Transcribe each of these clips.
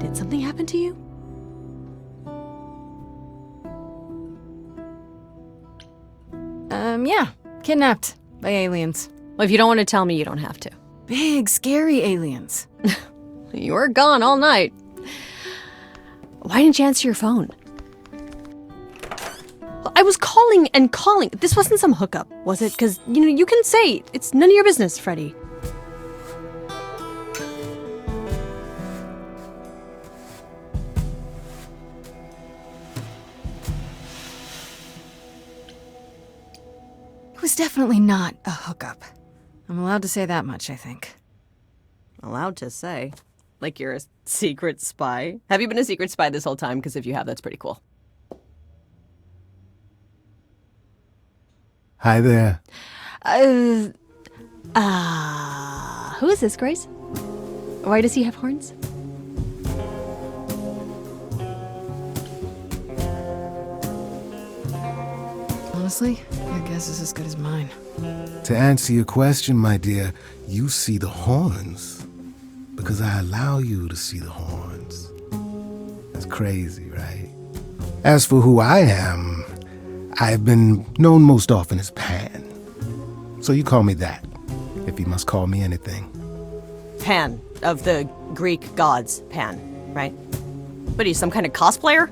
Did something happen to you? Yeah. Kidnapped by aliens. Well, if you don't want to tell me, you don't have to. Big, scary aliens. You were gone all night. Why didn't you answer your phone? I was calling and calling. This wasn't some hookup, was it? Because, you can say it's none of your business, Freddy. It was definitely not a hookup. I'm allowed to say that much, I think. Allowed to say. Like you're a secret spy? Have you been a secret spy this whole time? Because if you have, that's pretty cool. Hi there. Who is this, Grace? Why does he have horns? Honestly, your guess is as good as mine. To answer your question, my dear, you see the horns because I allow you to see the horns. That's crazy, right? As for who I am, I've been known most often as Pan. So you call me that, if you must call me anything. Pan, of the Greek gods, Pan, right? What are you, some kind of cosplayer?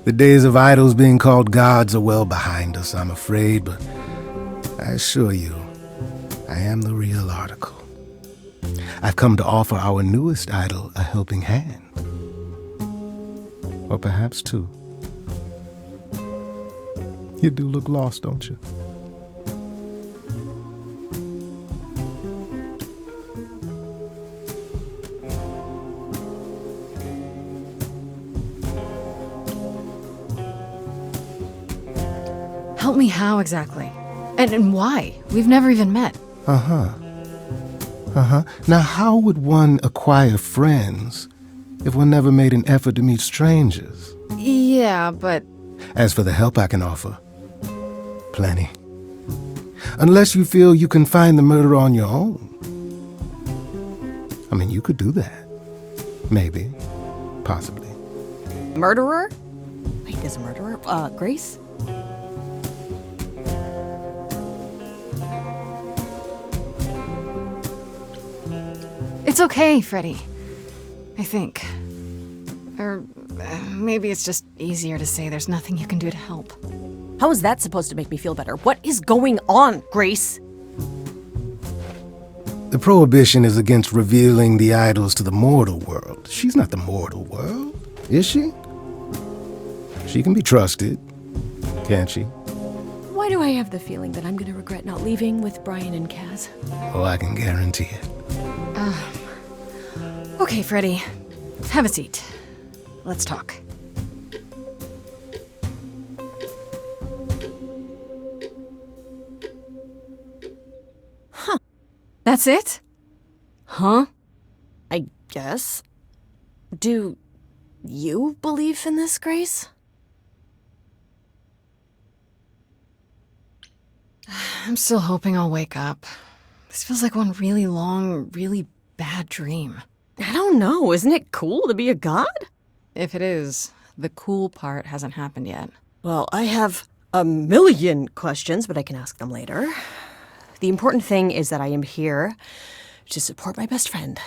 The days of idols being called gods are well behind us, I'm afraid, but I assure you, I am the real article. I've come to offer our newest idol a helping hand. Or perhaps two. You do look lost, don't you? Help me how exactly? And why? We've never even met. Now how would one acquire friends if one never made an effort to meet strangers? Yeah, but... As for the help I can offer, plenty. Unless you feel you can find the murderer on your own. I mean, you could do that. Maybe. Possibly. Murderer? Wait, there's a murderer? Grace? It's okay, Freddy. I think. Or maybe it's just easier to say there's nothing you can do to help. How is that supposed to make me feel better? What is going on, Grace? The prohibition is against revealing the idols to the mortal world. She's not the mortal world, is she? She can be trusted, can't she? Why do I have the feeling that I'm going to regret not leaving with Brian and Kaz? Oh, I can guarantee it. Okay, Freddy. Have a seat. Let's talk. Huh. That's it? Huh? I guess. Do you believe in this, Grace? I'm still hoping I'll wake up. This feels like one really long, really bad dream. I don't know. Isn't it cool to be a god? If it is, the cool part hasn't happened yet. Well, I have a million questions, but I can ask them later. The important thing is that I am here to support my best friend.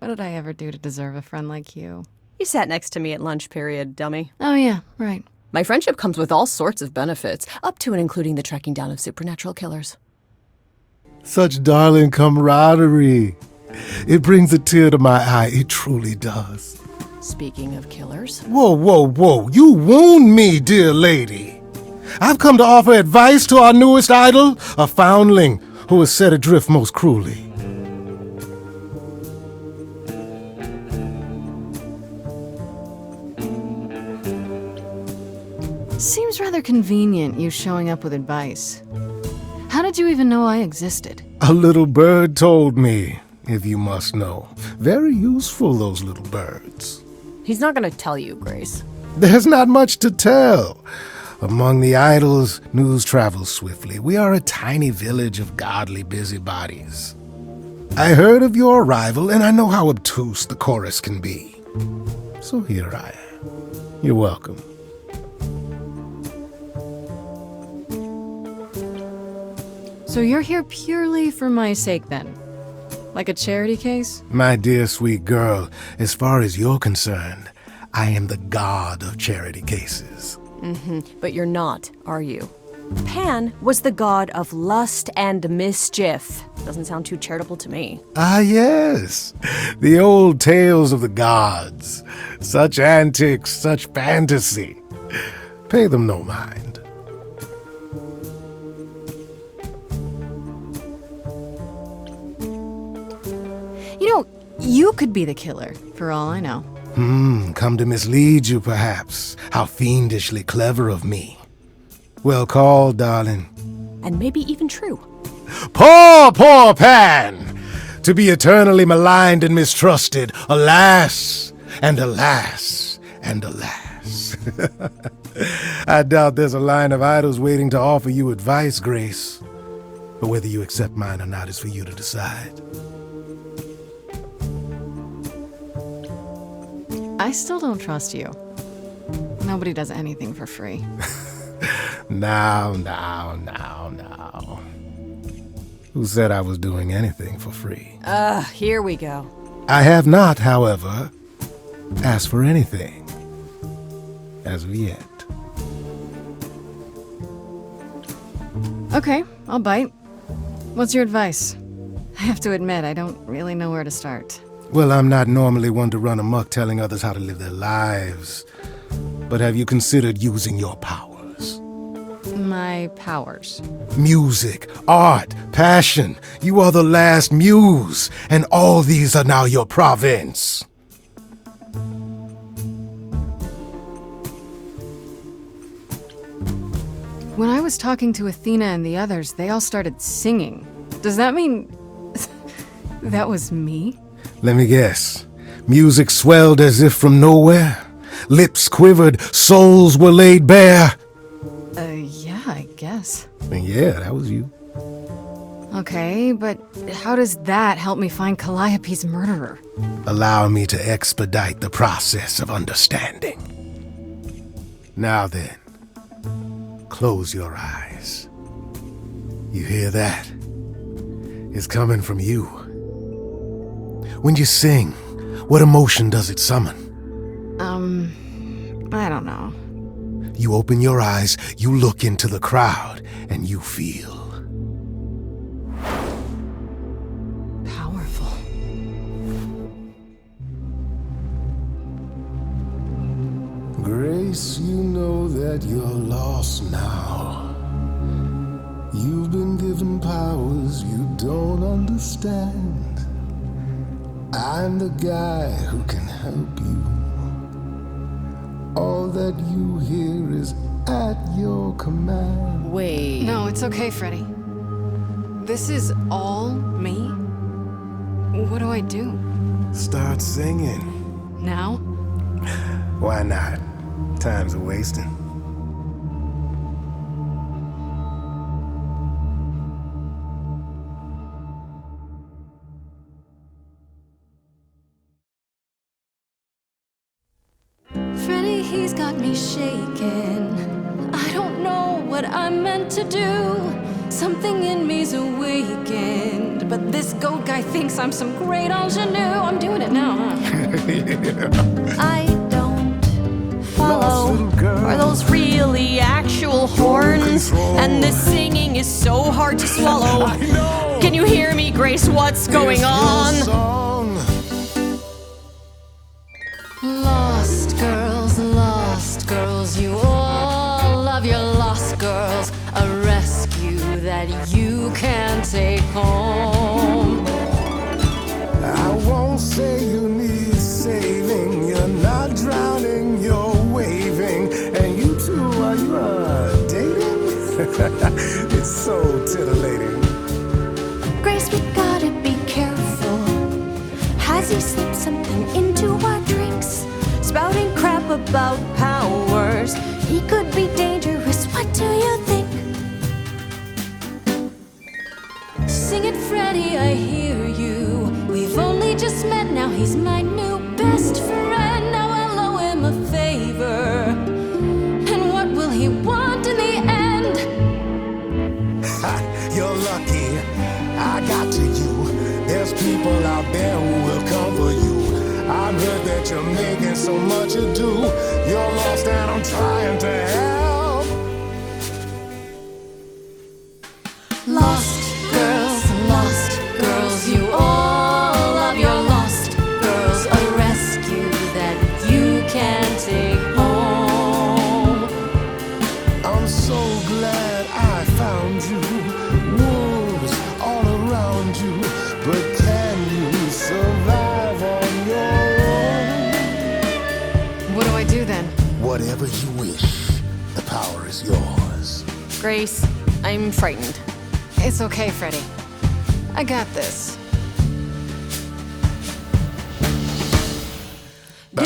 What did I ever do to deserve a friend like you? You sat next to me at lunch period, dummy. Oh yeah, right. My friendship comes with all sorts of benefits, up to and including the tracking down of supernatural killers. Such darling camaraderie. It brings a tear to my eye. It truly does. Speaking of killers. Whoa. You wound me, dear lady. I've come to offer advice to our newest idol, a foundling who was set adrift most cruelly. Seems rather convenient, you showing up with advice. How did you even know I existed? A little bird told me, if you must know. Very useful, those little birds. He's not gonna tell you, Grace. There's not much to tell. Among the idols, news travels swiftly. We are a tiny village of godly busybodies. I heard of your arrival, and I know how obtuse the chorus can be. So here I am. You're welcome. So you're here purely for my sake, then? Like a charity case? My dear sweet girl, as far as you're concerned, I am the god of charity cases. But you're not, are you? Pan was the god of lust and mischief. Doesn't sound too charitable to me. Ah, yes. The old tales of the gods. Such antics, such fantasy. Pay them no mind. You know, you could be the killer, for all I know. Come to mislead you, perhaps. How fiendishly clever of me. Well called, darling. And maybe even true. Poor, poor Pan! To be eternally maligned and mistrusted. Alas, and alas, and alas. I doubt there's a line of idols waiting to offer you advice, Grace. But whether you accept mine or not is for you to decide. I still don't trust you. Nobody does anything for free. Now. Who said I was doing anything for free? Here we go. I have not, however, asked for anything. As of yet. Okay, I'll bite. What's your advice? I have to admit, I don't really know where to start. Well, I'm not normally one to run amok telling others how to live their lives. But have you considered using your powers? My powers. Music, art, passion. You are the last muse, and all these are now your province. When I was talking to Athena and the others, they all started singing. Does that mean that was me? Let me guess. Music swelled as if from nowhere. Lips quivered, souls were laid bare. Yeah, I guess. And yeah, that was you. Okay, but how does that help me find Calliope's murderer? Allow me to expedite the process of understanding. Now then, close your eyes. You hear that? It's coming from you. When you sing, what emotion does it summon? I don't know. You open your eyes, you look into the crowd, and you feel Powerful. Grace, you know that you're lost now. You've been given powers you don't understand. I'm the guy who can help you. All that you hear is at your command. Wait. No, it's okay, Freddy. This is all me? What do I do? Start singing. Now? Why not? Time's a wasting. Freddy, he's got me shaking. I don't know what I'm meant to do. Something in me's awakened. But this goat guy thinks I'm some great ingenue. I'm doing it now, huh? I don't follow. Are those really actual horns? And this singing is so hard to swallow. Can you hear me, Grace? What's going on? Lost girls, you all love your lost girls. A rescue that you can take home. I won't say you need saving. You're not drowning, you're waving. And you two, are you dating? It's so titillating. Grace, we gotta be careful. Has he slipped something into our drinks? Spouting crap about powers. He could be dangerous, what do you think? Sing it, Freddy, I hear you. just met, now he's my new best friend. Now I'll owe him a favor. And what will he want in the end? You're lucky I got to you. There's people out there who will come for you. I've heard that you're making so much ado. You're lost and I'm trying to help. Lost girls, you all love your lost girls. A rescue that you can take home. I'm so glad I found you. Wolves all around you, but can you survive on your own? What do I do then? Whatever you wish, the power is yours. Grace, I'm frightened. It's okay, Freddy. I got this. I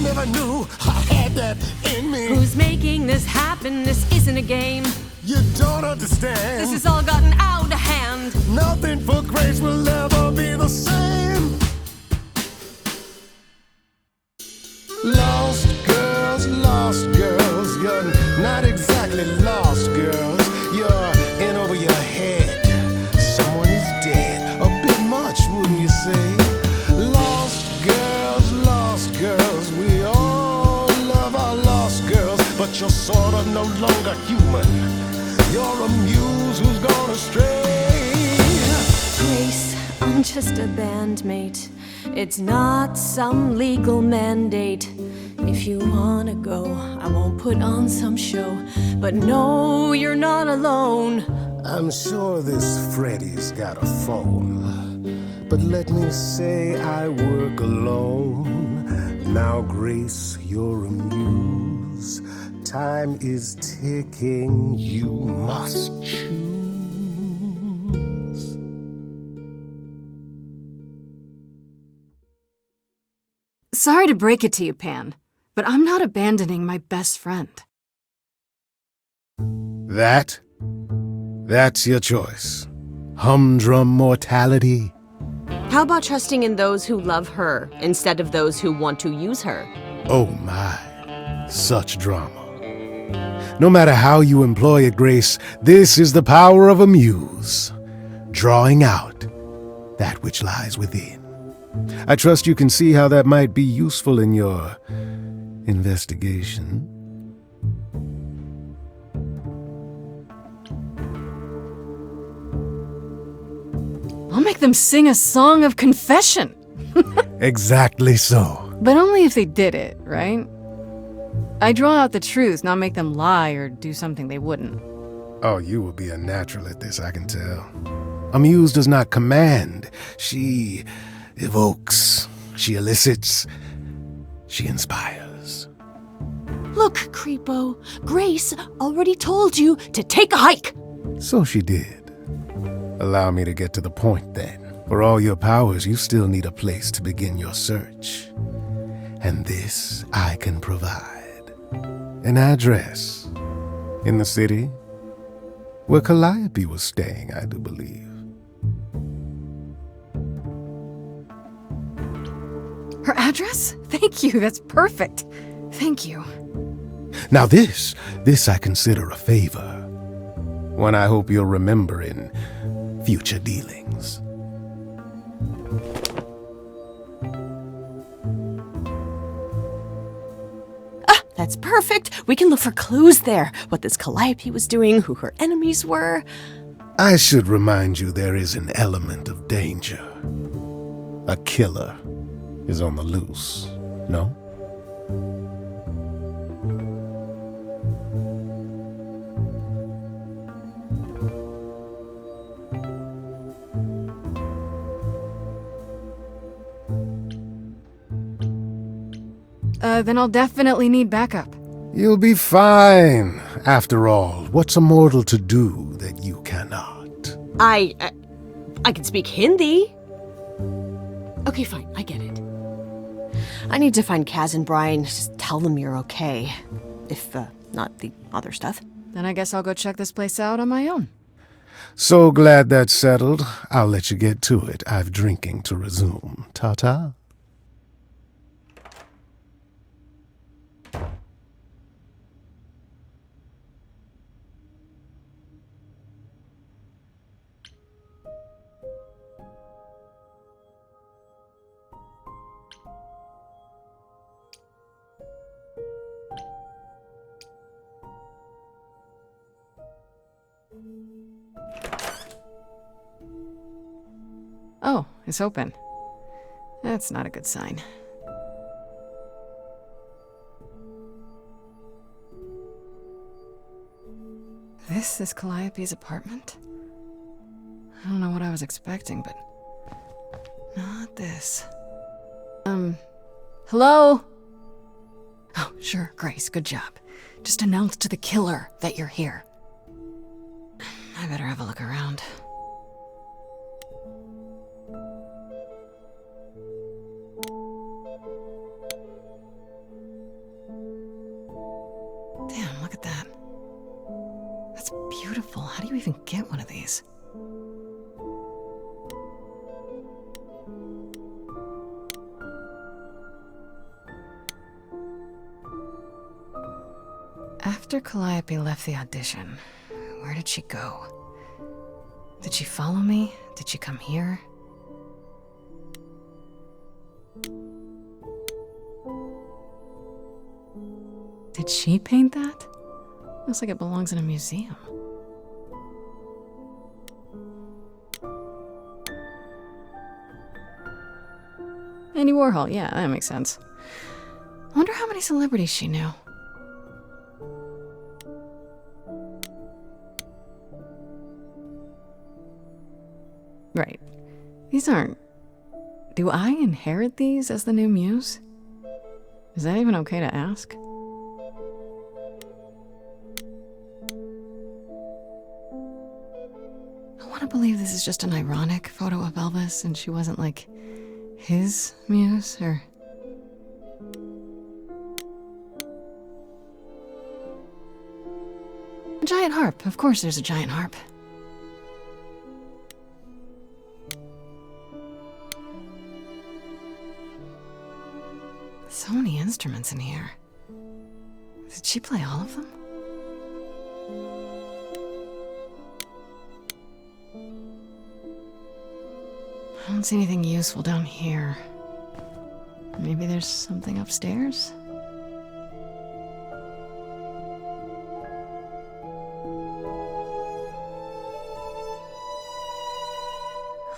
never knew I had that in me. Who's making this happen? This isn't a game. You don't understand. This has all gotten out of hand. Nothing for Grace will ever be the same. Lost girls, you're not exactly lost girls. You're in over your head. Someone is dead, a bit much, wouldn't you say? Lost girls, we all love our lost girls, but you're sort of no longer human. You're a muse who's gone astray. Grace, I'm just a bandmate. It's not some legal mandate. If you wanna go, I won't put on some show. But no, you're not alone. I'm sure this Freddy's got a phone, but let me say I work alone. Now, Grace, you're a muse. Time is ticking, you must choose. Sorry to break it to you, Pan, but I'm not abandoning my best friend. That's your choice. Humdrum mortality. How about trusting in those who love her instead of those who want to use her? Oh my, such drama. No matter how you employ it, Grace, this is the power of a muse, drawing out that which lies within. I trust you can see how that might be useful in your investigation. I'll make them sing a song of confession. Exactly so. But only if they did it, right? I draw out the truth, not make them lie or do something they wouldn't. Oh, you will be a natural at this, I can tell. A muse does not command. She evokes. She elicits. She inspires. Look, Creepo, Grace already told you to take a hike. So she did. Allow me to get to the point then. For all your powers, you still need a place to begin your search. And this I can provide. An address in the city where Calliope was staying, I do believe. Her address? Thank you, that's perfect. Thank you. Now this I consider a favor. One I hope you'll remember in future dealings. That's perfect. We can look for clues there. What this Calliope was doing, who her enemies were. I should remind you there is an element of danger. A killer is on the loose, no? Then I'll definitely need backup. You'll be fine. After all, what's a mortal to do that you cannot? I can speak Hindi. Okay, fine, I get it. I need to find Kaz and Brian. Just tell them you're okay. If, not the other stuff. Then I guess I'll go check this place out on my own. So glad that's settled. I'll let you get to it. I've drinking to resume. Ta-ta. Oh, it's open. That's not a good sign. This is Calliope's apartment? I don't know what I was expecting, but not this. Hello? Oh, sure, Grace, good job. Just announce to the killer that you're here. I better have a look around. Damn, look at that. That's beautiful. How do you even get one of these? After Calliope left the audition, where did she go? Did she follow me? Did she come here? Did she paint that? Looks like it belongs in a museum. Andy Warhol, yeah, that makes sense. I wonder how many celebrities she knew. Right. These aren't... Do I inherit these as the new muse? Is that even okay to ask? I want to believe this is just an ironic photo of Elvis and she wasn't like his muse, or... A giant harp. Of course there's a giant harp. So many instruments in here. Did she play all of them? I don't see anything useful down here. Maybe there's something upstairs?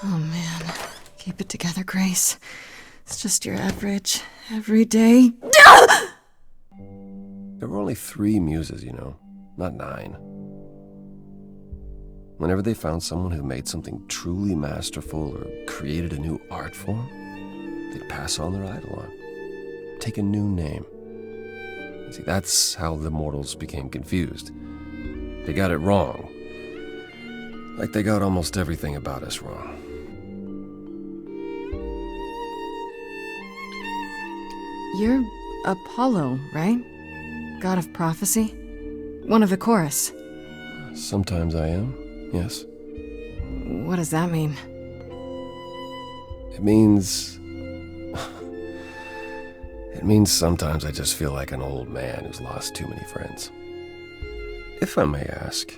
Oh man. Keep it together, Grace. It's just your average, everyday... There were only 3 muses, you know, not 9. Whenever they found someone who made something truly masterful or created a new art form, they'd pass on their idol on, take a new name. See, that's how the mortals became confused. They got it wrong. Like they got almost everything about us wrong. You're Apollo, right? God of prophecy? One of the chorus. Sometimes I am, yes. What does that mean? It means... It means sometimes I just feel like an old man who's lost too many friends. If I may ask,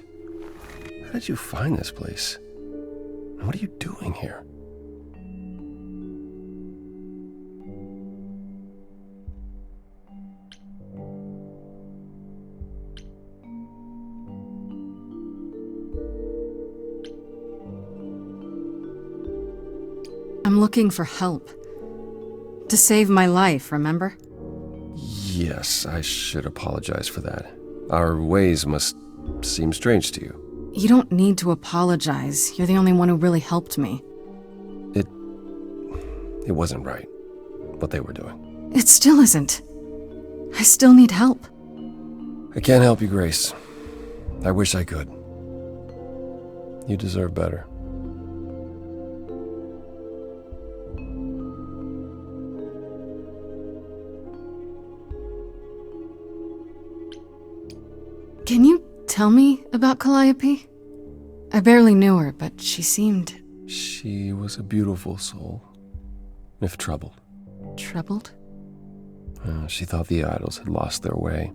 how did you find this place? And what are you doing here? I'm looking for help. To save my life, remember? Yes, I should apologize for that. Our ways must seem strange to you. You don't need to apologize. You're the only one who really helped me. It wasn't right, what they were doing. It still isn't. I still need help. I can't help you, Grace. I wish I could. You deserve better. Can you tell me about Calliope? I barely knew her, but she seemed... She was a beautiful soul, if troubled. troubled? She thought the idols had lost their way.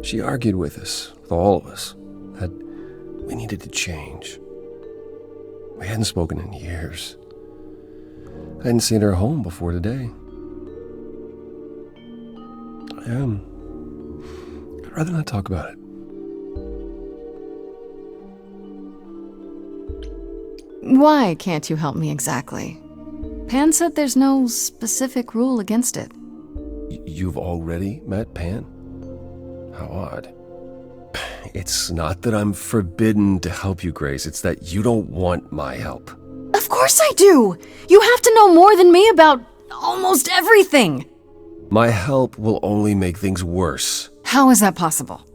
She argued with us, with all of us, that we needed to change. We hadn't spoken in years. I hadn't seen her home before today. I'd rather not talk about it. Why can't you help me exactly? Pan said there's no specific rule against it. You've already met Pan? How odd. It's not that I'm forbidden to help you, Grace. It's that you don't want my help. Of course I do! You have to know more than me about almost everything! My help will only make things worse. How is that possible?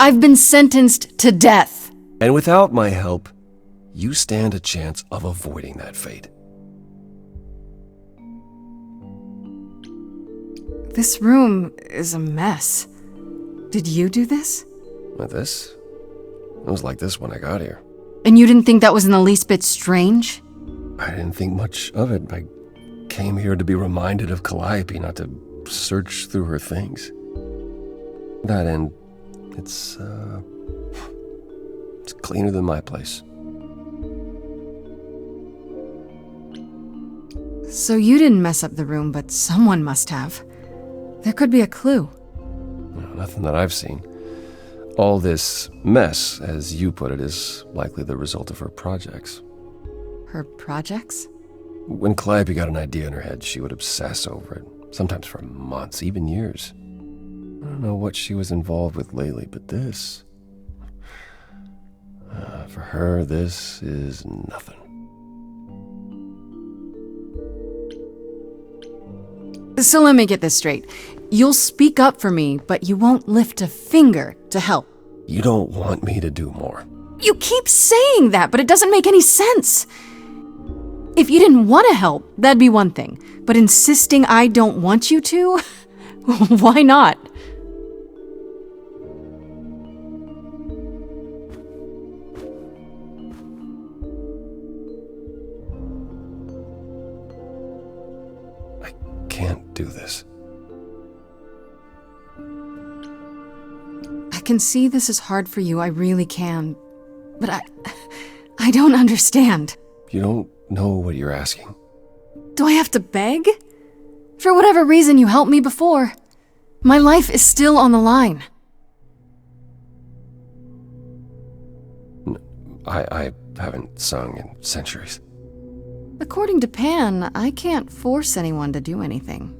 I've been sentenced to death. And without my help, you stand a chance of avoiding that fate. This room is a mess. Did you do this? With this? It was like this when I got here. And you didn't think that was in the least bit strange? I didn't think much of it. I came here to be reminded of Calliope, not to search through her things. That end, it's cleaner than my place. So you didn't mess up the room, but someone must have. There could be a clue. Nothing that I've seen. All this mess, as you put it, is likely the result of her projects. Her projects? When Calliope got an idea in her head, she would obsess over it, sometimes for months, even years. I don't know what she was involved with lately, but this... for her, this is nothing. So let me get this straight. You'll speak up for me, but you won't lift a finger to help. You don't want me to do more. You keep saying that, but it doesn't make any sense. If you didn't want to help, that'd be one thing. But insisting I don't want you to? Why not? I can't do this. I can see this is hard for you, I really can. But I don't understand. You don't know what you're asking. Do I have to beg? For whatever reason you helped me before. My life is still on the line. I haven't sung in centuries. According to Pan, I can't force anyone to do anything.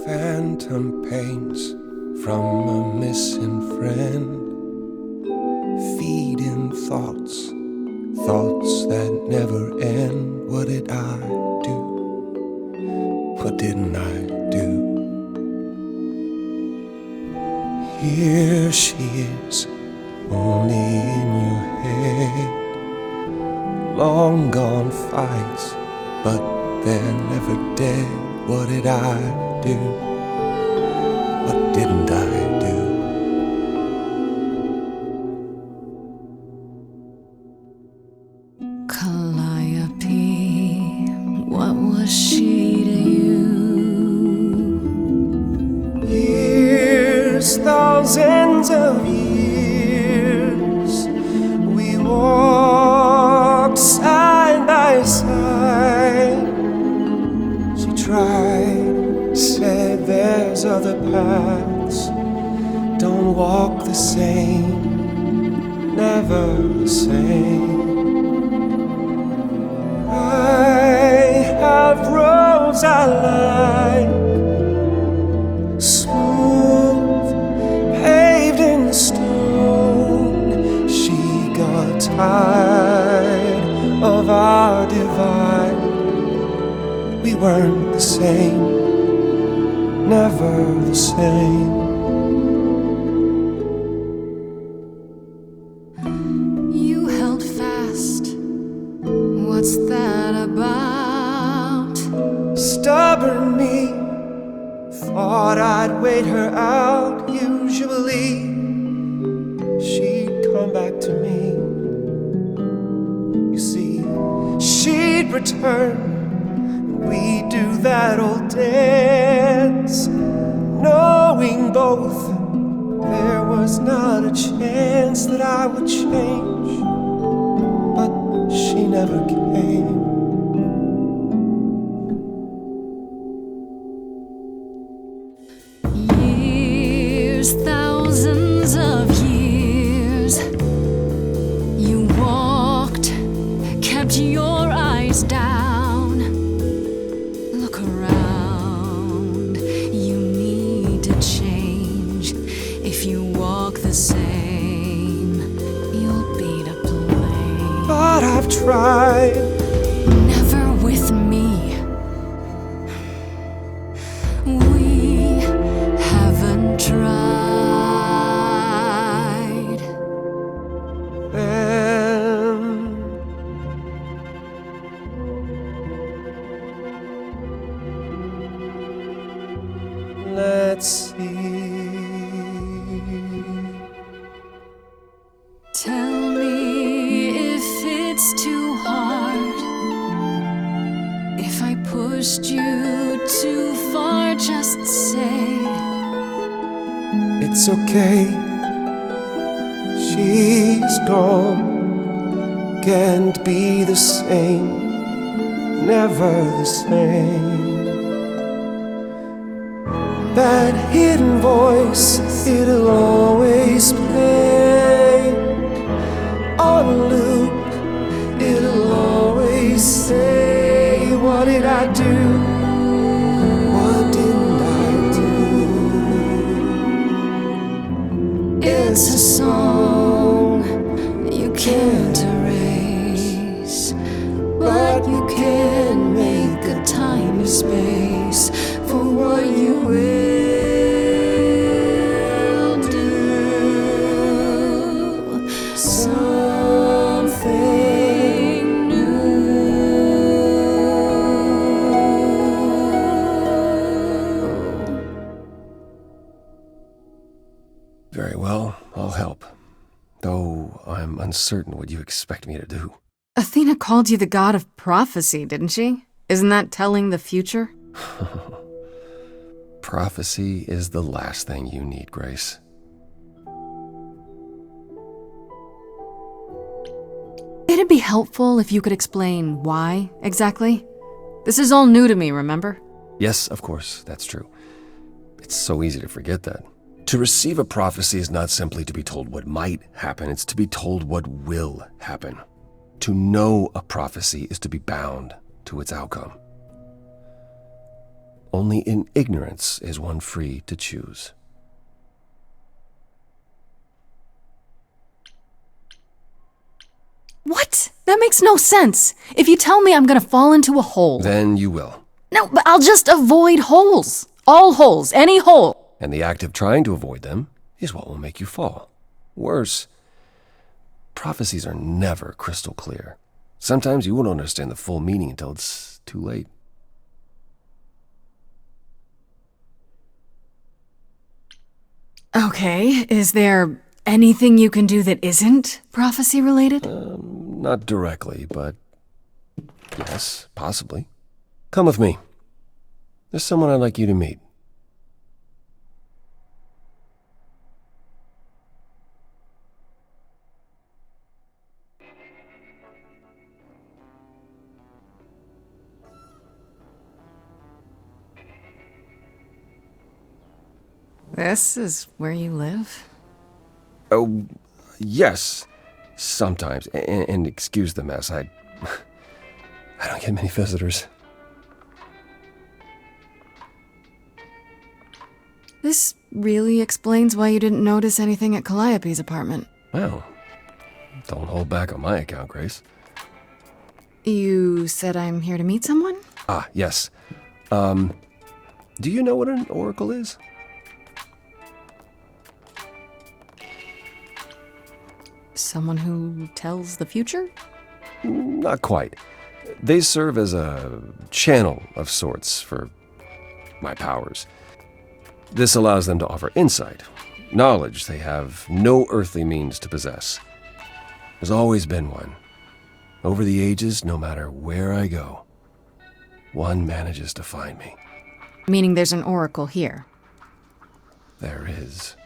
Phantom pains from a missing friend, feeding thoughts, thoughts that never end. What did I do? What didn't I do? Here she is, only in your head. Long gone fights, but they're never dead. What did I do? What didn't I do? Calliope, what was she to you? Years, thousands of years, we walked side by side. She tried, said there's other paths. Don't walk the same, never the same. I have roads I like, smooth, paved in stone. She got tired of our divide. We weren't the same, never the same. You held fast. What's that about? Stubborn me thought I'd wait her out. Usually she'd come back to me. You see, she'd return. We'd do that old dance, knowing both there was not a chance that I would change. But she never came. Thousands of years you walked, kept your eyes down. Look around, you need to change. If you walk the same, you'll be to blame. But I've tried. Never with me. We haven't tried. Let's see. Tell me if it's too hard, if I pushed you too far, just say It's okay. She's gone. Can't be the same. Never the same. That hidden voice, it'll always play on a loop. It'll always say, what did I do? What didn't I do? it's a song you can't erase, but you can make a tiny space for what you will do. Something new. Very well, I'll help. Though I'm uncertain what you expect me to do. Athena called you the god of prophecy, didn't she? Isn't that telling the future? Prophecy is the last thing you need, Grace. It'd be helpful if you could explain why, exactly. This is all new to me, remember? Yes, of course, that's true. It's so easy to forget that. To receive a prophecy is not simply to be told what might happen, it's to be told what will happen. To know a prophecy is to be bound to its outcome. Only in ignorance is one free to choose. What? That makes no sense. If you tell me I'm gonna fall into a hole... Then you will. No, but I'll just avoid holes. All holes, any hole. And the act of trying to avoid them is what will make you fall. Worse, prophecies are never crystal clear. Sometimes you won't understand the full meaning until it's too late. Okay, is there anything you can do that isn't prophecy-related? Not directly, but yes, possibly. Come with me. There's someone I'd like you to meet. This is where you live? Oh, yes, sometimes. And excuse the mess, I don't get many visitors. This really explains why you didn't notice anything at Calliope's apartment. Well, don't hold back on my account, Grace. You said I'm here to meet someone? Ah, yes. Do you know what an oracle is? Someone who tells the future? Not quite. They serve as a channel of sorts for my powers. This allows them to offer insight, knowledge they have no earthly means to possess. There's always been one. Over the ages, no matter where I go, one manages to find me. Meaning there's an oracle here. There is.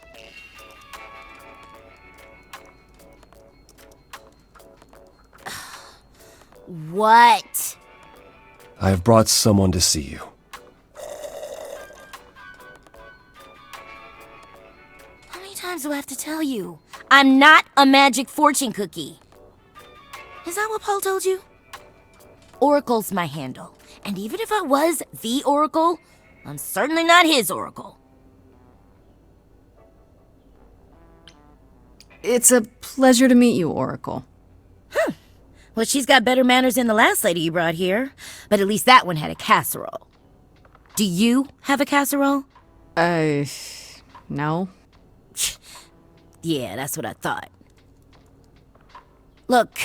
What? I have brought someone to see you. How many times do I have to tell you? I'm not a magic fortune cookie. Is that what Paul told you? Oracle's my handle. And even if I was the Oracle, I'm certainly not his Oracle. It's a pleasure to meet you, Oracle. Well, she's got better manners than the last lady you brought here. But at least that one had a casserole. Do you have a casserole? No. Yeah, that's what I thought. Look,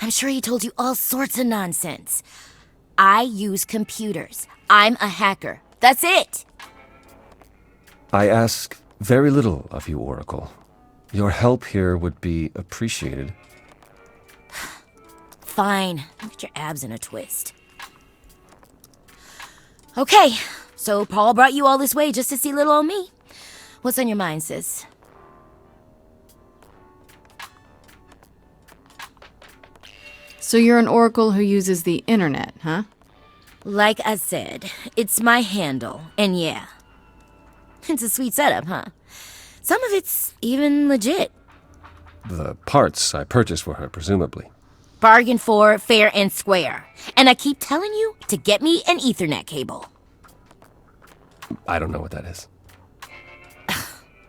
I'm sure he told you all sorts of nonsense. I use computers. I'm a hacker. That's it. I ask very little of you, Oracle. Your help here would be appreciated. Fine. Get your abs in a twist. Okay, so Paul brought you all this way just to see little old me. What's on your mind, sis? So you're an oracle who uses the internet, huh? Like I said, it's my handle, and yeah. It's a sweet setup, huh? Some of it's even legit. The parts I purchased for her, presumably. Bargain for, fair and square. And I keep telling you to get me an Ethernet cable. I don't know what that is.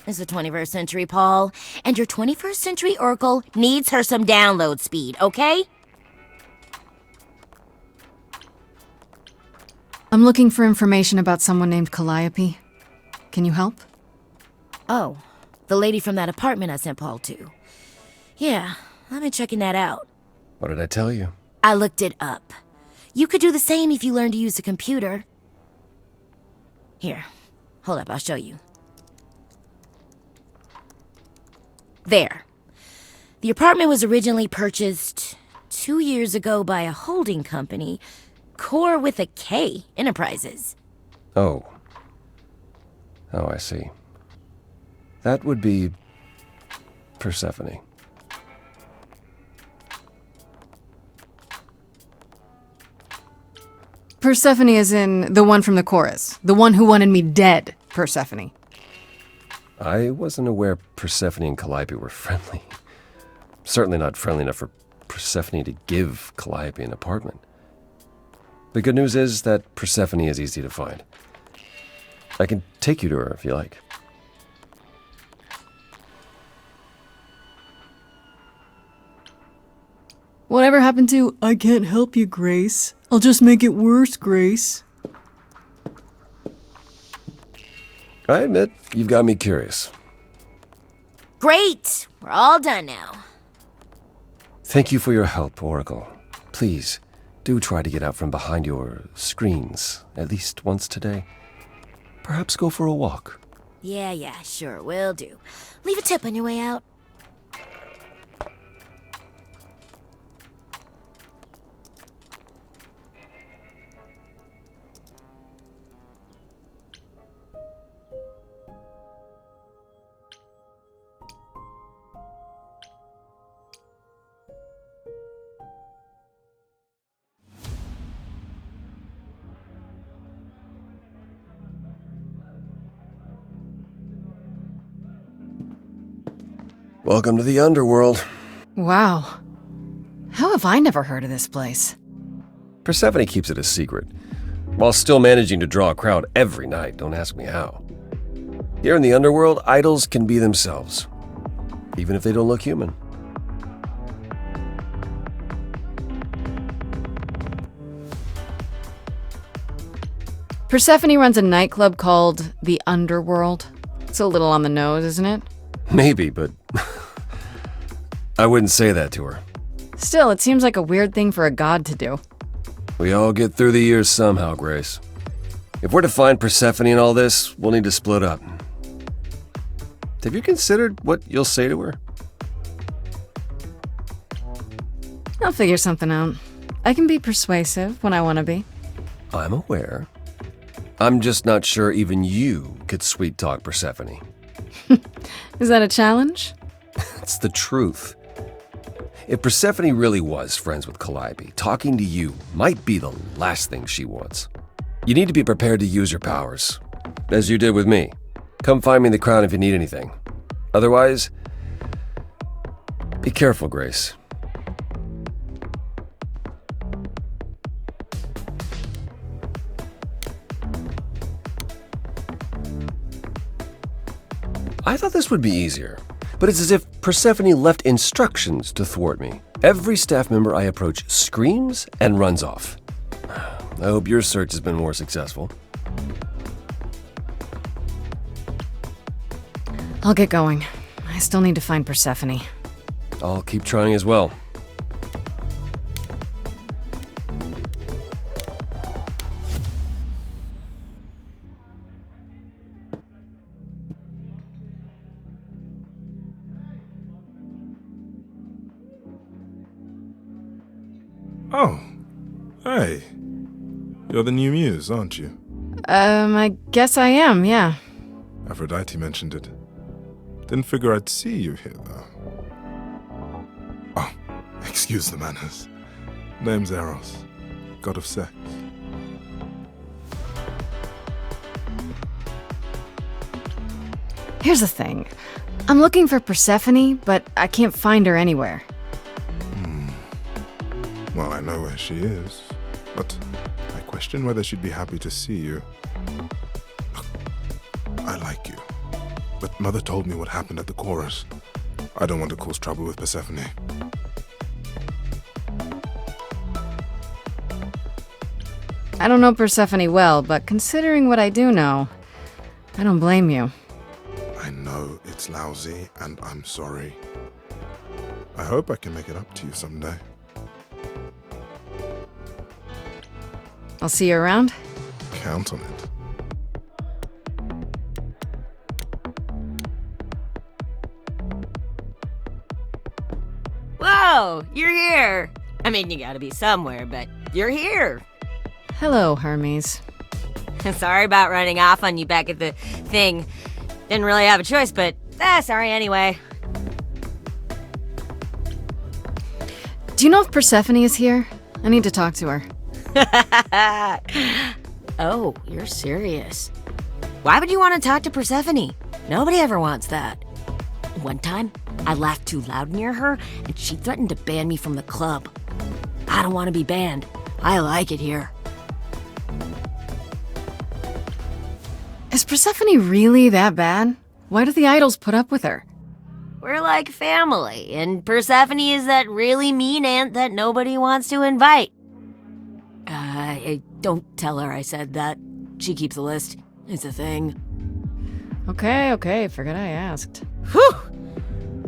It's the 21st century, Paul. And your 21st century Oracle needs her some download speed, okay? I'm looking for information about someone named Calliope. Can you help? Oh, the lady from that apartment I sent Paul to. Yeah, I've been checking that out. What did I tell you? I looked it up. You could do the same if you learned to use a computer. Here, hold up, I'll show you. There. The apartment was originally purchased 2 years ago by a holding company, Core with a K Enterprises. Oh. Oh, I see. That would be Persephone. Persephone is in the one from the chorus. The one who wanted me dead, Persephone. I wasn't aware Persephone and Calliope were friendly. Certainly not friendly enough for Persephone to give Calliope an apartment. The good news is that Persephone is easy to find. I can take you to her if you like. Whatever happened to, I can't help you, Grace. I'll just make it worse, Grace. I admit, you've got me curious. Great! We're all done now. Thank you for your help, Oracle. Please, do try to get out from behind your screens at least once today. Perhaps go for a walk. Yeah, sure, will do. Leave a tip on your way out. Welcome to the underworld. Wow. How have I never heard of this place? Persephone keeps it a secret, while still managing to draw a crowd every night. Don't ask me how. Here in the underworld, idols can be themselves, even if they don't look human. Persephone runs a nightclub called the Underworld. It's a little on the nose, isn't it? Maybe, but I wouldn't say that to her. Still, it seems like a weird thing for a god to do. We all get through the years somehow, Grace. If we're to find Persephone in all this, we'll need to split up. Have you considered what you'll say to her? I'll figure something out. I can be persuasive when I want to be. I'm aware. I'm just not sure even you could sweet-talk Persephone. Is that a challenge? It's the truth. If Persephone really was friends with Calliope, talking to you might be the last thing she wants. You need to be prepared to use your powers, as you did with me. Come find me in the crown if you need anything. Otherwise, be careful, Grace. I thought this would be easier, but it's as if Persephone left instructions to thwart me. Every staff member I approach screams and runs off. I hope your search has been more successful. I'll get going. I still need to find Persephone. I'll keep trying as well. Oh, hey. You're the new muse, aren't you? I guess I am, yeah. Aphrodite mentioned it. Didn't figure I'd see you here, though. Oh, excuse the manners. Name's Eros, god of sex. Here's the thing. I'm looking for Persephone, but I can't find her anywhere. Well, I know where she is, but I question whether she'd be happy to see you. Look, I like you, but Mother told me what happened at the chorus. I don't want to cause trouble with Persephone. I don't know Persephone well, but considering what I do know, I don't blame you. I know it's lousy, and I'm sorry. I hope I can make it up to you someday. I'll see you around. Count on it. Whoa, you're here. I mean, you gotta be somewhere, but you're here. Hello, Hermes. Sorry about running off on you back at the thing. Didn't really have a choice, but sorry anyway. Do you know if Persephone is here? I need to talk to her. Oh, you're serious. Why would you want to talk to Persephone? Nobody ever wants that. One time, I laughed too loud near her, and she threatened to ban me from the club. I don't want to be banned. I like it here. Is Persephone really that bad? Why do the idols put up with her? We're like family, and Persephone is that really mean aunt that nobody wants to invite. Don't tell her I said that. She keeps a list. It's a thing. Okay, forget I asked. Whew!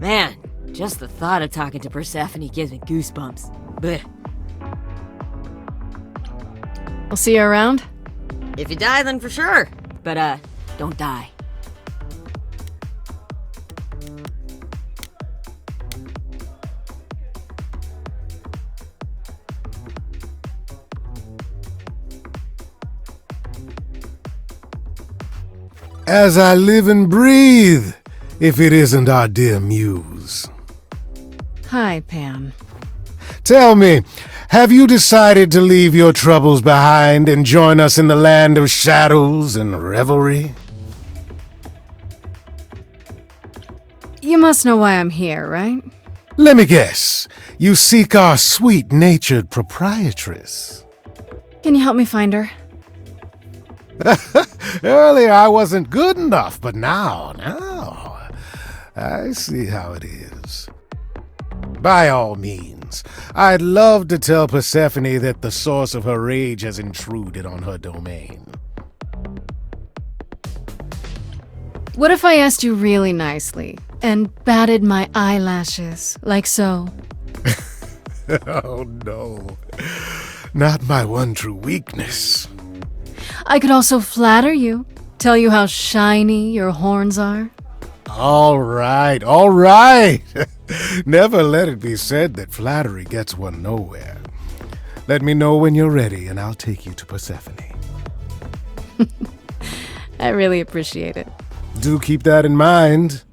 Man, just the thought of talking to Persephone gives me goosebumps. Blech. I'll see you around. If you die, then for sure. But, don't die. As I live and breathe, if it isn't our dear muse. Hi, Pam. Tell me, have you decided to leave your troubles behind and join us in the land of shadows and revelry? You must know why I'm here, right? Let me guess. You seek our sweet-natured proprietress. Can you help me find her? Earlier I wasn't good enough, but now, I see how it is. By all means, I'd love to tell Persephone that the source of her rage has intruded on her domain. What if I asked you really nicely and batted my eyelashes, like so? Oh no. Not my one true weakness. I could also flatter you, tell you how shiny your horns are. All right, all right. Never let it be said that flattery gets one nowhere. Let me know when you're ready, and I'll take you to Persephone. I really appreciate it. Do keep that in mind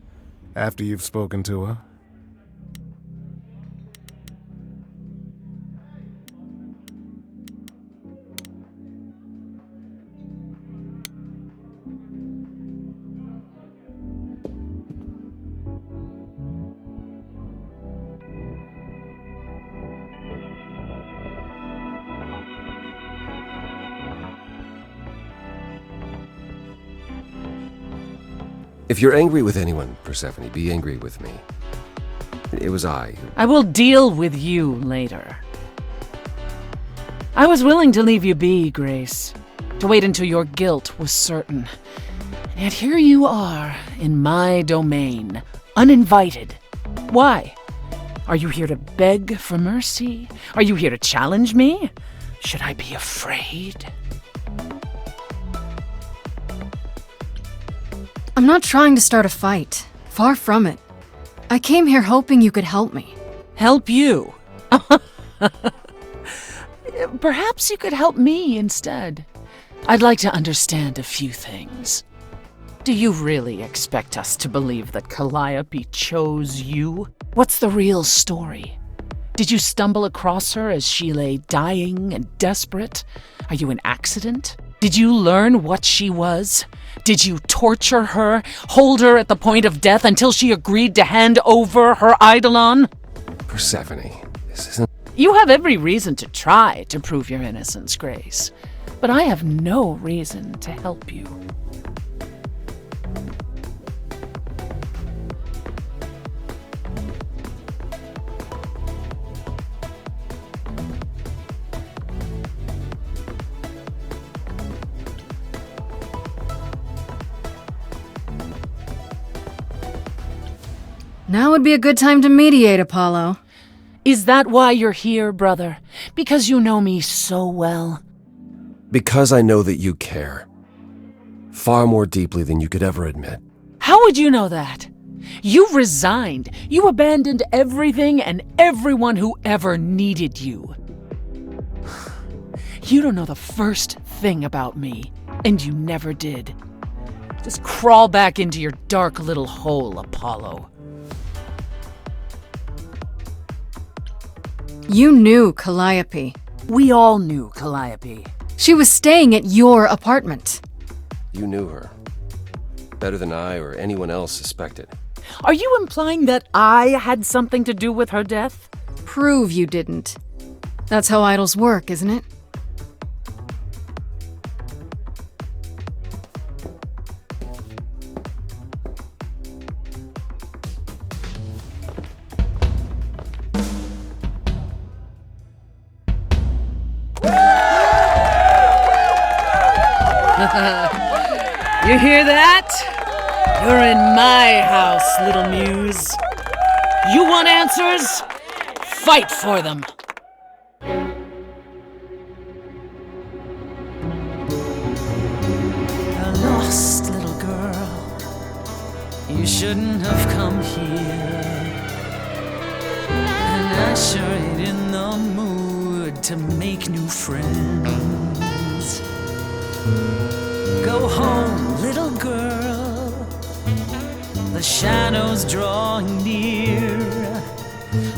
after you've spoken to her. If you're angry with anyone, Persephone, be angry with me. It was I who... I will deal with you later. I was willing to leave you be, Grace, to wait until your guilt was certain. And yet here you are, in my domain, uninvited. Why? Are you here to beg for mercy? Are you here to challenge me? Should I be afraid? I'm not trying to start a fight. Far from it. I came here hoping you could help me. Help you? Perhaps you could help me instead. I'd like to understand a few things. Do you really expect us to believe that Calliope chose you? What's the real story? Did you stumble across her as she lay dying and desperate? Are you an accident? Did you learn what she was? Did you torture her, hold her at the point of death until she agreed to hand over her eidolon? Persephone, this isn't... You have every reason to try to prove your innocence, Grace, but I have no reason to help you. Now would be a good time to mediate, Apollo. Is that why you're here, brother? Because you know me so well? Because I know that you care. Far more deeply than you could ever admit. How would you know that? You resigned. You abandoned everything and everyone who ever needed you. You don't know the first thing about me, and you never did. Just crawl back into your dark little hole, Apollo. You knew Calliope. We all knew Calliope. She was staying at your apartment. You knew her. Better than I or anyone else suspected. Are you implying that I had something to do with her death? Prove you didn't. That's how idols work, isn't it? You hear that? You're in my house, little muse. You want answers? Fight for them. A lost little girl. You shouldn't have come here. And I sure ain't in the mood to make new friends. Go home, little girl. The shadows drawing near,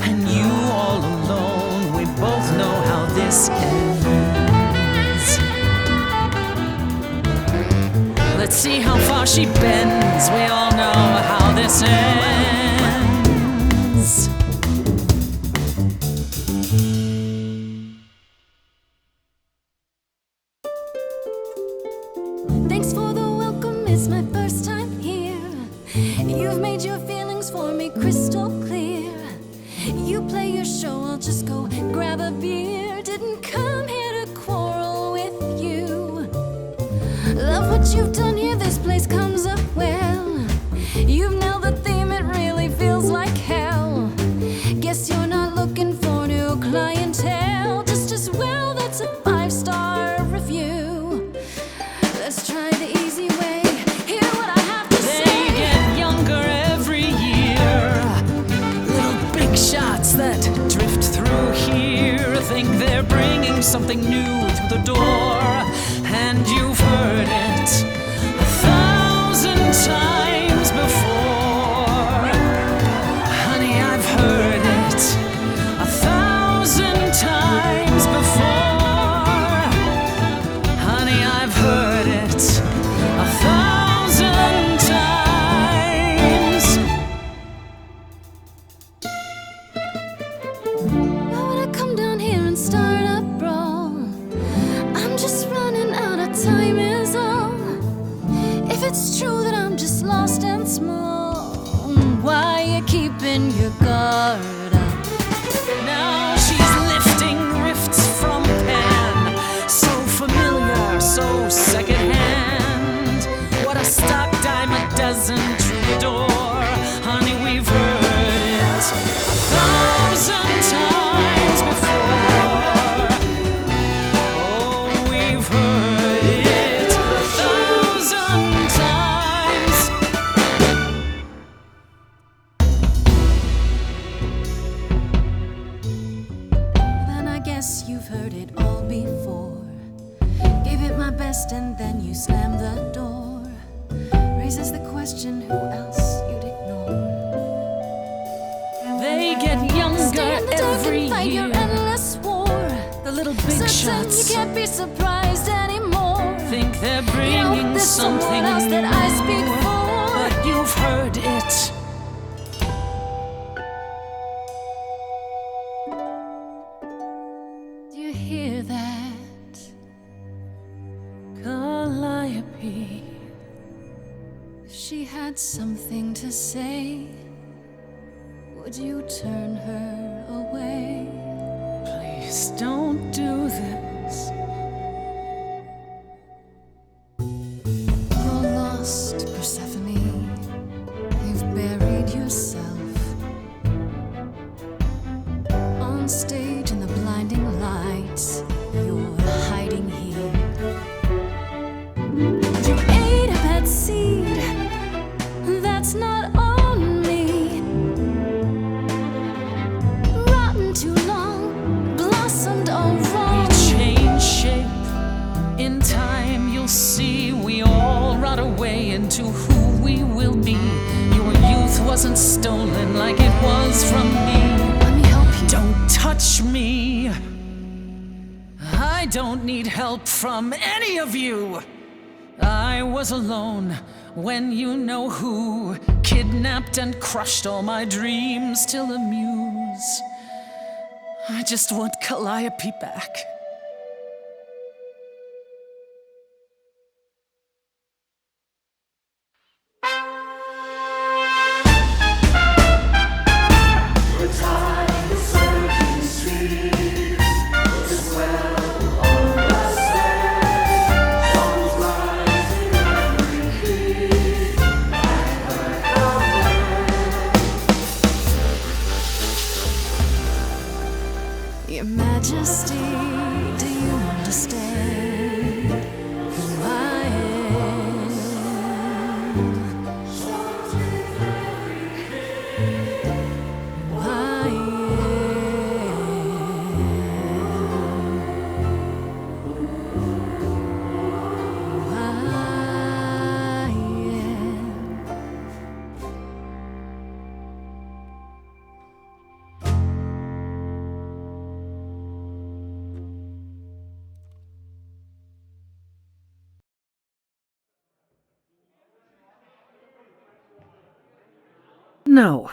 and you all alone. We both know how this ends. Let's see how far she bends. We all know how this ends. Thanks for the welcome, it's my first time here. You've made your feelings for me crystal clear. You play your show, I'll just go grab a beer. Didn't come here to quarrel with you. Love what you've done here, this place comes up well. You've nailed the theme, it really feels like hell. Guess you're not looking for new clientele. Just as well, that's that drift through here think they're bringing something new through the door, and you've heard it 1,000 times before. Honey, I've heard it 1,000 times before. Honey, I've heard it 1,000 times. Why would I come down here and start a brawl? I'm just running out of time is all. If it's true that I'm just lost and small, why you keeping your guard up? Now she's lifting rifts from pen, so familiar, so secondhand. What a stock dime a dozen troubadour. Honey, we've heard it 1,000 times before. Oh, we've heard it 1,000 times. Then I guess you've heard it all before. Gave it my best and then you slammed the door. Raises the question, who else you'd ignore? They get Stay younger in the dark every and fight year. your endless war. The little big Certain you shots can't be surprised anymore. think they're You know, bringing there's something someone else that I speak new, for. but you've heard it. Do you hear that? Calliope. If she had something to say, would you turn her away? Please don't do this. You're lost, Persephone. You've buried yourself on stage in the blinding lights. You're hiding here. You ate a bad seed. That's not on me. Rotten too long, blossomed all wrong. We change shape. In time, you'll see we all rot away into who we will be. Your youth wasn't stolen like it was from me. Let me help you. Don't touch me. I don't need help from any of you. I was alone when you know who kidnapped and crushed all my dreams till a muse. I just want Calliope back. Your Majesty, do you understand who I am? Who I am? Who I am? No.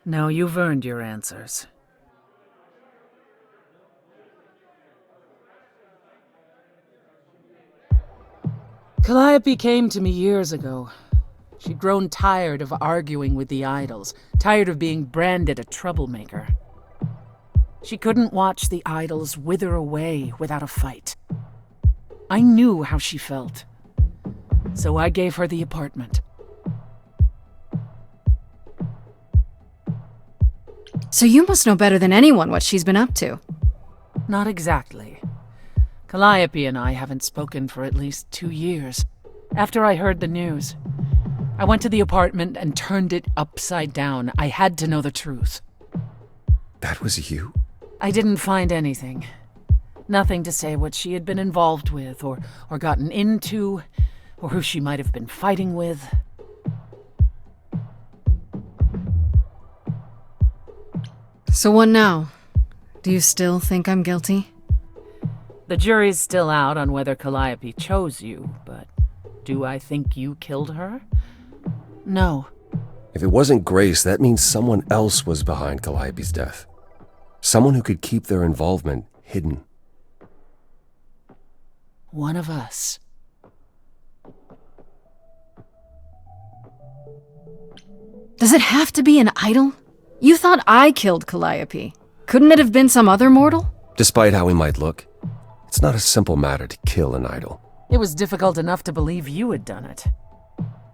No, you've earned your answers. Calliope came to me years ago. She'd grown tired of arguing with the idols, tired of being branded a troublemaker. She couldn't watch the idols wither away without a fight. I knew how she felt. So I gave her the apartment. So you must know better than anyone what she's been up to. Not exactly. Calliope and I haven't spoken for at least 2 years. After I heard the news, I went to the apartment and turned it upside down. I had to know the truth. That was you? I didn't find anything. Nothing to say what she had been involved with, or gotten into, or who she might have been fighting with. So what now? Do you still think I'm guilty? The jury's still out on whether Calliope chose you, but do I think you killed her? No. If it wasn't Grace, that means someone else was behind Calliope's death. Someone who could keep their involvement hidden. One of us. Does it have to be an idol? You thought I killed Calliope. Couldn't it have been some other mortal? Despite how he might look, it's not a simple matter to kill an idol. It was difficult enough to believe you had done it.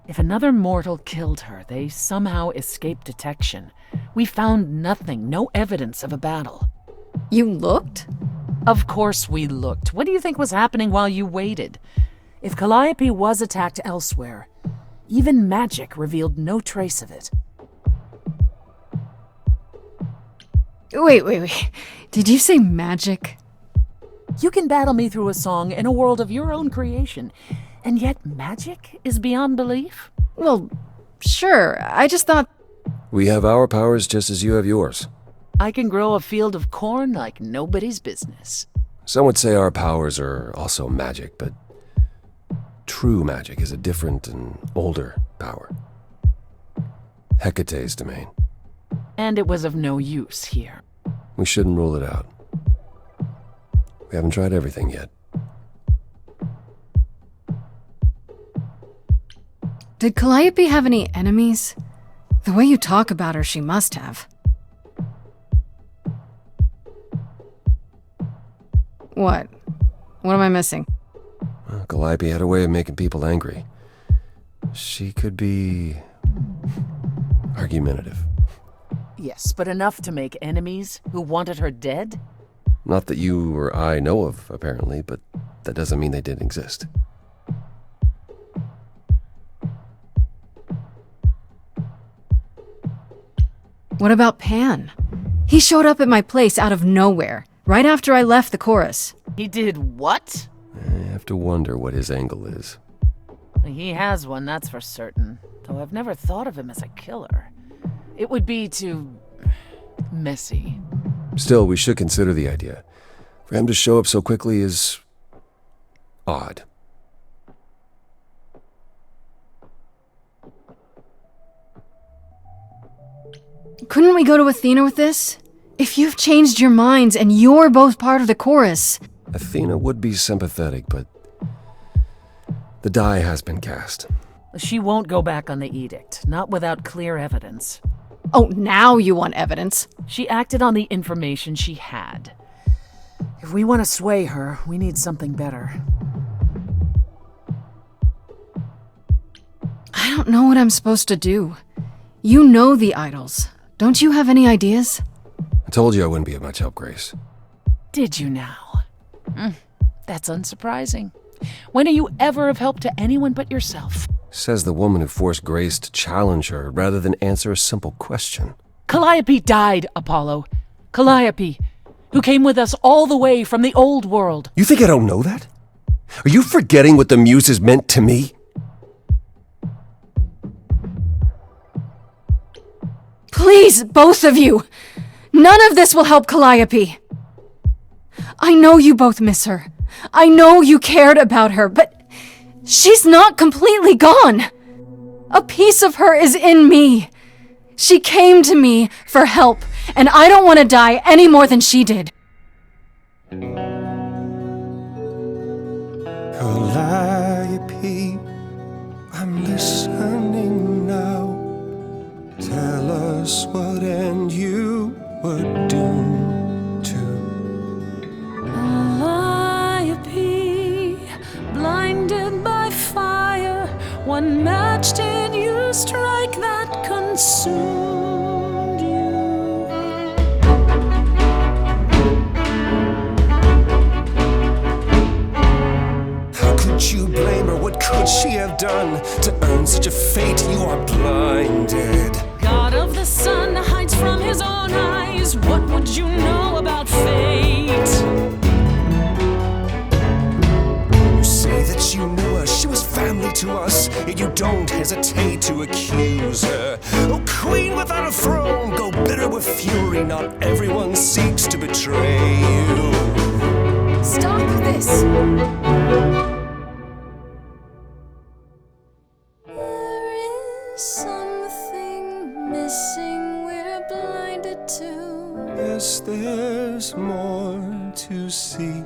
If another mortal killed her, they somehow escaped detection. We found nothing, no evidence of a battle. You looked? Of course we looked. What do you think was happening while you waited? If Calliope was attacked elsewhere, even magic revealed no trace of it. Wait. Did you say magic? You can battle me through a song in a world of your own creation, and yet magic is beyond belief? Well, sure. I just thought... We have our powers just as you have yours. I can grow a field of corn like nobody's business. Some would say our powers are also magic, but true magic is a different and older power. Hecate's domain. And it was of no use here. We shouldn't rule it out. We haven't tried everything yet. Did Calliope have any enemies? The way you talk about her, she must have. What? What am I missing? Well, Calliope had a way of making people angry. She could be argumentative. Yes, but enough to make enemies who wanted her dead? Not that you or I know of, apparently, but that doesn't mean they didn't exist. What about Pan? He showed up at my place out of nowhere, right after I left the chorus. He did what? I have to wonder what his angle is. He has one, that's for certain. Though I've never thought of him as a killer. It would be too... messy. Still, we should consider the idea. For him to show up so quickly is... odd. Couldn't we go to Athena with this? If you've changed your minds and you're both part of the chorus... Athena would be sympathetic, but... the die has been cast. She won't go back on the edict, not without clear evidence. Oh, now you want evidence. She acted on the information she had. If we want to sway her, we need something better. I don't know what I'm supposed to do. You know the idols. Don't you have any ideas? I told you I wouldn't be of much help, Grace. Did you now? That's unsurprising. When are you ever of help to anyone but yourself? Says the woman who forced Grace to challenge her rather than answer a simple question. Calliope died, Apollo. Calliope, who came with us all the way from the old world. You think I don't know that? Are you forgetting what the Muses meant to me? Please, both of you! None of this will help Calliope! I know you both miss her. I know you cared about her, but she's not completely gone. A piece of her is in me. She came to me for help, and I don't want to die any more than she did. Calliope, I'm listening now. Tell us what end you were doomed to. Calliope, blinded by fire, one match did you strike that consumed you. How could you blame her? What could she have done to earn such a fate? You are blinded. God of the sun hides from his own eyes. What would you know about fate? You say that you knew her, she was family to us, yet you don't hesitate to accuse her. Oh, queen without a throne, go bitter with fury, not everyone seeks to betray you. Stop this! There is something missing we're blinded to. Yes, there's more to seek.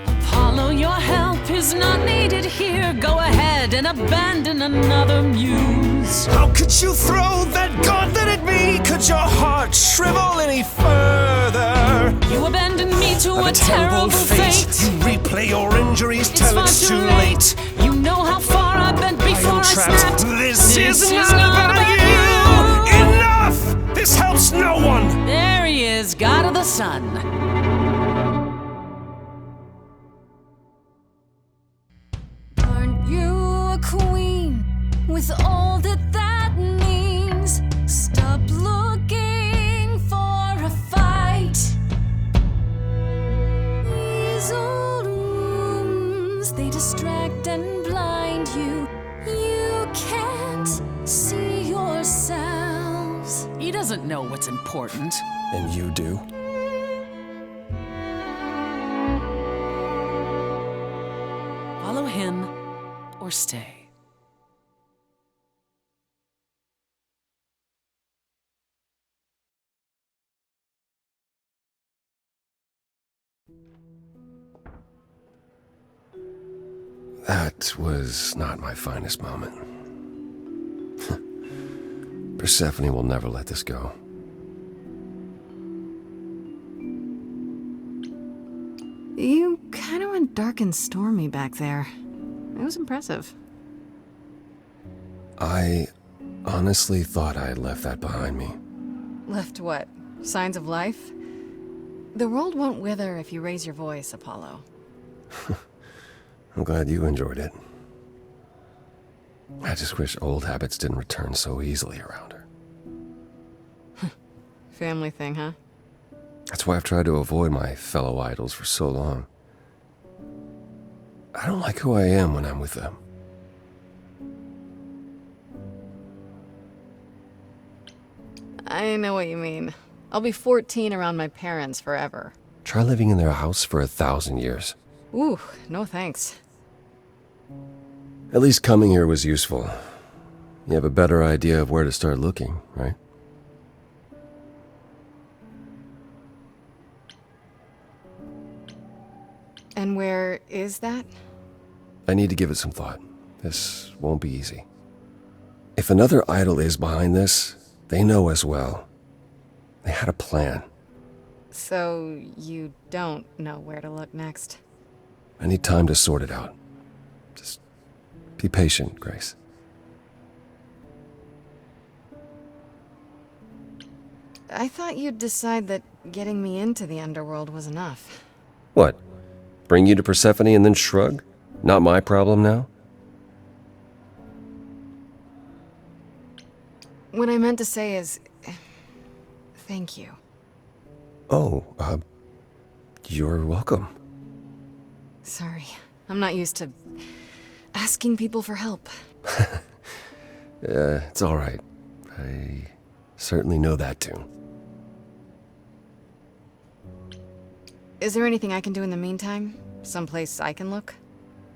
Apollo, your help is not needed here. Go ahead and abandon another muse. How could you throw that gauntlet at me? Could your heart shrivel any further? You abandoned me to a terrible fate. You replay your injuries It's till far it's too too late. late. You know how far I've been before I Trapped. snapped. This is not about you. Enough! This helps no one. There he is, God of the Sun. Aren't you a queen with all that that means? Stop looking for a fight. These old wounds, they distract and blind you. You can't see yourselves. He doesn't know what's important. And you do? Follow him or stay. That was not my finest moment. Persephone will never let this go. You kind of went dark and stormy back there. It was impressive. I honestly thought I had left that behind me. Left what? Signs of life? The world won't wither if you raise your voice, Apollo. I'm glad you enjoyed it. I just wish old habits didn't return so easily around her. Family thing, huh? That's why I've tried to avoid my fellow idols for so long. I don't like who I am when I'm with them. I know what you mean. I'll be 14 around my parents forever. Try living in their house for 1,000 years. Ooh, no thanks. At least coming here was useful. You have a better idea of where to start looking, right? And where is that? I need to give it some thought. This won't be easy. If another idol is behind this, they know as well. They had a plan. So you don't know where to look next? I need time to sort it out. Just be patient, Grace. I thought you'd decide that getting me into the underworld was enough. What? Bring you to Persephone and then shrug? Not my problem now? What I meant to say is... thank you. Oh, you're welcome. Sorry. I'm not used to asking people for help. It's all right. I certainly know that tune. Is there anything I can do in the meantime? Someplace I can look?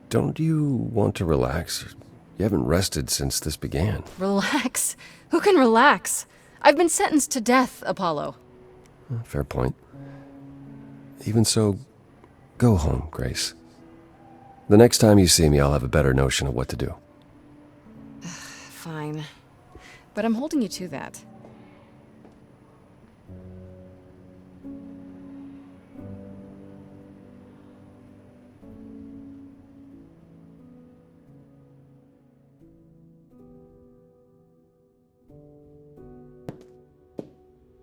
Don't you want to relax? You haven't rested since this began. Relax? Who can relax? I've been sentenced to death, Apollo. Fair point. Even so, go home, Grace. The next time you see me, I'll have a better notion of what to do. Fine. But I'm holding you to that.